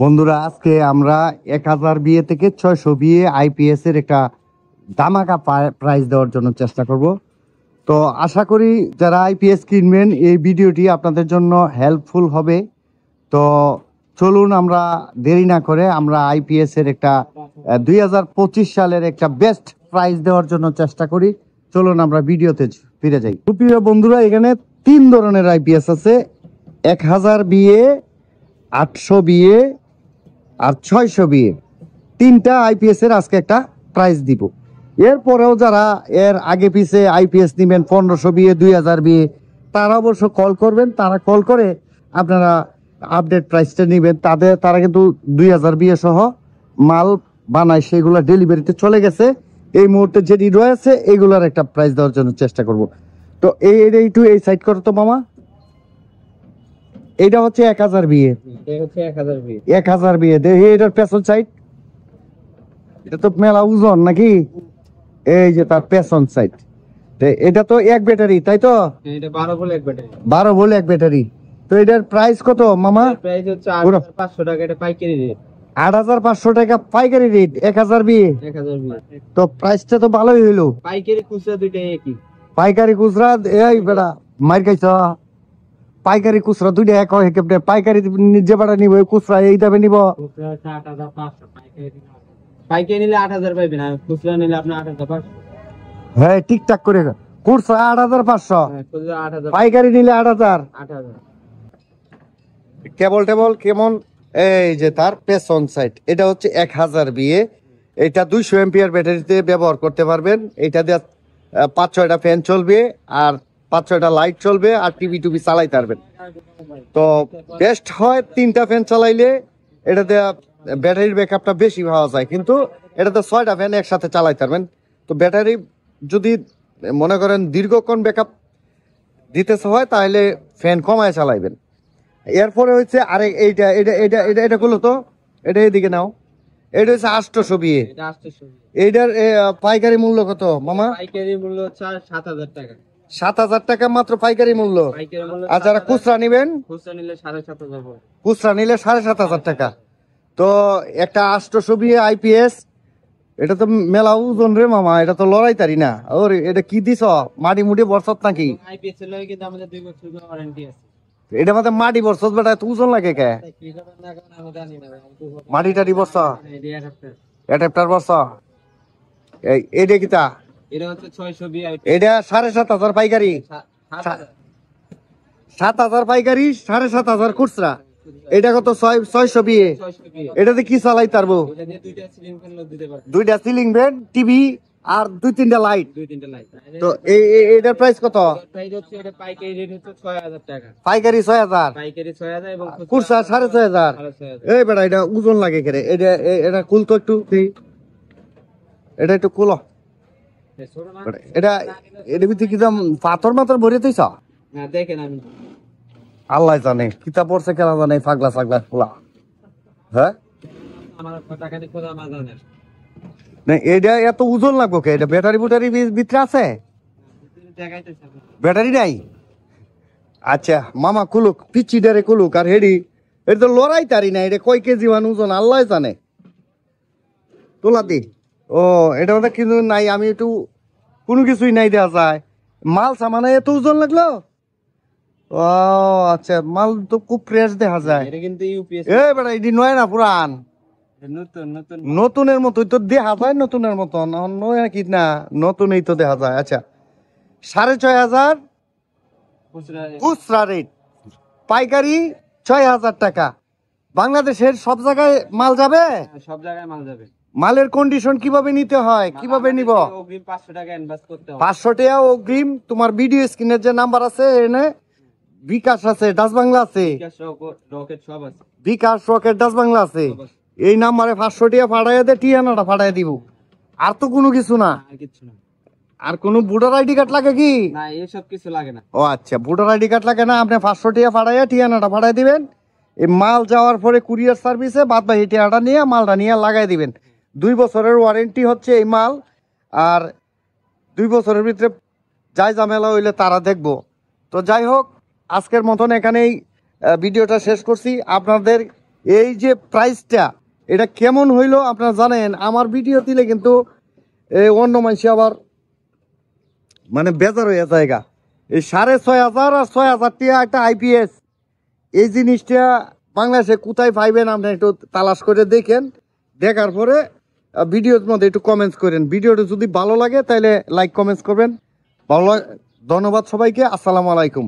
বন্ধুরা, আজকে আমরা 1000 বিয়ে থেকে 600 বিয়ে আইপিএস এর একটা ধামাকা প্রাইস দেওয়ার জন্য চেষ্টা করব। তো আশা করি যারা আইপিএস কিনবেন এই ভিডিওটি আপনাদের জন্য হেল্পফুল হবে। তো চলুন আমরা দেরি না করে আমরা আইপিএস এর একটা 2025 সালের একটা বেস্ট প্রাইস দেওয়ার জন্য চেষ্টা করি। চলুন আমরা ভিডিওতে ফিরে যাই। প্রিয় বন্ধুরা, এখানে 3 ধরনের আইপিএস আছে: 1000 বিয়ে, 800 বিয়ে আর 600 বিয়ে। 3টা আইপিএস এর আজকে একটা প্রাইস দিব। এরপরেও যারা এর আগে পিছে আইপিএস নেবেন 1500 বিয়ে, 2000 বিয়ে, তারা অবশ্য কল করবেন। তারা কল করে আপনারা আপডেট প্রাইসটা নেবেন। তারা কিন্তু 2000 বিয়ে সহ মাল বানায়, সেগুলো ডেলিভারিতে চলে গেছে। এই মুহূর্তে যেটি রয়েছে এগুলার একটা প্রাইস দেওয়ার জন্য চেষ্টা করব। তো একটু এই সাইড করো তো মামা। এটা হচ্ছে 1000 বিয়ে, 1000 বিয়ে। দেখি এটার পেছন সাইড, এটা তো মেলা ওজন নাকি? এই যে তার পেছন সাইড। এটা তো এক ব্যাটারি, তাই তো? এটা 12 ভোল্ট এক ব্যাটারি। 12 ভোল্ট এক ব্যাটারি। তো এটার প্রাইস কত মামা? প্রাইস হচ্ছে 8500 টাকা। এটা পাইকারি রেট। 8500 টাকা পাইকারি রেট 1000 বিয়ে। 1000 বিয়ে। তো প্রাইসটা তো ভালোই হইলো। পাইকারি খুচরা দুইটাই একই। পাইকারি খুচরা এই বেটা মার খাইছ। পাইকারি খুচরা দুইটা এক হয় কেমনে? পাইকারি যে বেটা নিব খুচরা এই দামে নিব। খুচরা 8500, পাইকারি নিলে 8000 পাইবেন, আর খুচরা নিলে আপনি 8500। হ্যাঁ, ঠিকঠাক করে। খুচরা 8500, খুচরা 8000, পাইকারি নিলে 8000। 8000। কেবল টেবল কেমন? এই যে তার পেছন সাইড, এটা হচ্ছে 1000 বিয়ে। এটা 200 এম্পিয়ার ব্যাটারিতে ব্যবহার করতে পারবেন। এটা দিয়ে 5-6টা ফ্যান চলবে, আর 5-6টা লাইট চলবে, আর টিভি টুভি চালাইতে পারবেন। তো বেস্ট হয় 3টা ফ্যান চালাইলে। এটাতে ব্যাটারির ব্যাকআপটা বেশি পাওয়া যায়, কিন্তু এটাতে 6টা ফ্যান একসাথে চালাইতে পারবেন। তো ব্যাটারি যদি মনে করেন দীর্ঘক্ষণ ব্যাকআপ দিতে হয় তাহলে ফ্যান কমায় চালাইবেন। এরপরে হচ্ছে আরে এইটা এটা এটা এটা এটা করলো তো, এটা এদিকে নাও। এটা হচ্ছে 800 বিয়ে। এটা 800। এইটার পাইকারি মূল্য কত মামা? পাইকারি মূল্য হচ্ছে 7000 টাকা। 7000 টাকা মাত্র পাইকারি মূল্য। পাইকারি মূল্য। আর যারা খুচরা নিবেন, খুচরা নিলে 7500। খুচরা নিলে 7500 টাকা। তো একটা 800 বিয়ে আইপিএস, এটা তো মেলা ওজন রে মামা। এটা তো লড়াইতারি না। ওরে এটা কি দিছ? মাটি মুটি বরসত নাকি? আইপিএস এর লাগে কিন্তু আমাদের 2 বছর ওয়ারেন্টি আছে। এটা মধ্যে মাটি বরসত বেটা, এত ওজন লাগে কে? কি করবেন না কারণ আমি জানি না। মাটি টাটি বরস, এটা অ্যাডাপ্টার বরস। এইটা কিতা? এটা হচ্ছে 600 বিয়ে। এটা 7500 পাইকারি, 7000 পাইকারি, 7500 খুচরা। এটা কত? 600 বিয়ে। 600 বিয়ে। এটাতে কি চালাইতে পারবো? এটা দিয়ে দুইটা সিলিং ফ্যান দিতে পারবেন। 2টা সিলিং ফ্যান, টিভি আর 2-3টা লাইট। 2-3টা লাইট। তো এটার প্রাইস কত? প্রাইস হচ্ছে এটা পাইকারি রেট হচ্ছে 6000 টাকা। পাইকারি 6000, পাইকারি 6000 এবং খুচরা 6500। 6500। এই বেটা এটা ওজন লাগে কেরে? এটা কুল তো একটু, এটা একটু কুল। এটা ভিতরে কি দাম? পাথর মাথর ভরে দিছ? না দেখেন, আমি আল্লাহ জানে কিতাব পড়ছে কেনা জানে। পাগলা পাগলা খোলা। হ্যাঁ, আমার টাকা দিয়ে খোদা মা জানে না এটা এত ওজন লাগবো কে? এটা ব্যাটারি বুটারি ভিতরে আছে? দেখাইতেছে ব্যাটারি নাই? আচ্ছা মামা কুলুক, পিচি ডারে কুলুক। আর হেডি এটা তো লড়াই তারি না। এটা কয় কেজি ওয়ান ওজন আল্লাহ জানে। তোলা দি। ও এটা মধ্যে কিন্তু নাই। আমি একটু কোনো কিছুই নাই দেওয়া যায়। মাল সামানে এত ওজন লাগলো? ও আচ্ছা, মাল তো খুব ফ্রেশ দেখা যায়। এটা কিন্তু ইউপিএস। এ বেটা এটি নয় না, পুরান। নতুন নতুন নতুনের মতোই তো দেখা যায়। নতুনের মতন নয় কি না? নতুনই তো দেখা যায়। আচ্ছা, 6500 খুচরা রেট, পাইকারি 6000 টাকা। বাংলাদেশের সব জায়গায় মাল যাবে? সব জায়গায় মাল যাবে। মালের কন্ডিশন কিভাবে নিতে হয়, কিভাবে নিব? অগ্রিম 500 টাকা ইনভেস্ট করতে হবে। 500 টাকা অগ্রিম। তোমার ভিডিও স্ক্রিনের যে নাম্বার আছে, এনে বিকাশ আছে, ডাচ বাংলা আছে, রকেট সব আছে। বিকাশ রকেট ডাচ বাংলা আছে। এই নাম্বারে 500 টাকা ফাটাইয়া দে, টিয়ানাটা ফাটাই দিব। আর তো কোনো কিছু না। আর কিছু না। আর কোনো ভোটার আইডি কার্ড লাগে কি? না, এসব কিছু লাগে না। ও আচ্ছা, ভোটার আইডি কার্ড লাগে না। আপনি 500 টাকা ফাটাইয়া টিয়ানাটা ফাটাই দিবেন। এই মাল যাওয়ার পরে কুরিয়ার সার্ভিসে বাদ বাকি টিয়াটা নিয়ে মালটা নিয়ে লাগাই দিবেন। 2 বছরের ওয়ারেন্টি হচ্ছে এই মাল। আর 2 বছরের ভিতরে যাই ঝামেলা হইলে তারা দেখবো। তো যাই হোক, আজকের মতন এখানেই ভিডিওটা শেষ করছি। আপনাদের এই যে প্রাইসটা এটা কেমন হইলো আপনারা জানেন। আমার ভিডিও দিলে কিন্তু অন্য মানুষ আবার মানে বেজার হয়ে জায়গা। এই 6,500 আর 6,000 টাকা একটা আইপিএস, এই জিনিসটা বাংলাদেশে কোথায় পাইবেন আপনি একটু তালাশ করে দেখেন। দেখার পরে ভিডিওর মধ্যে একটু কমেন্টস করেন। ভিডিওটা যদি ভালো লাগে তাহলে লাইক কমেন্টস করবেন। ধন্যবাদ সবাইকে। আসসালামু আলাইকুম।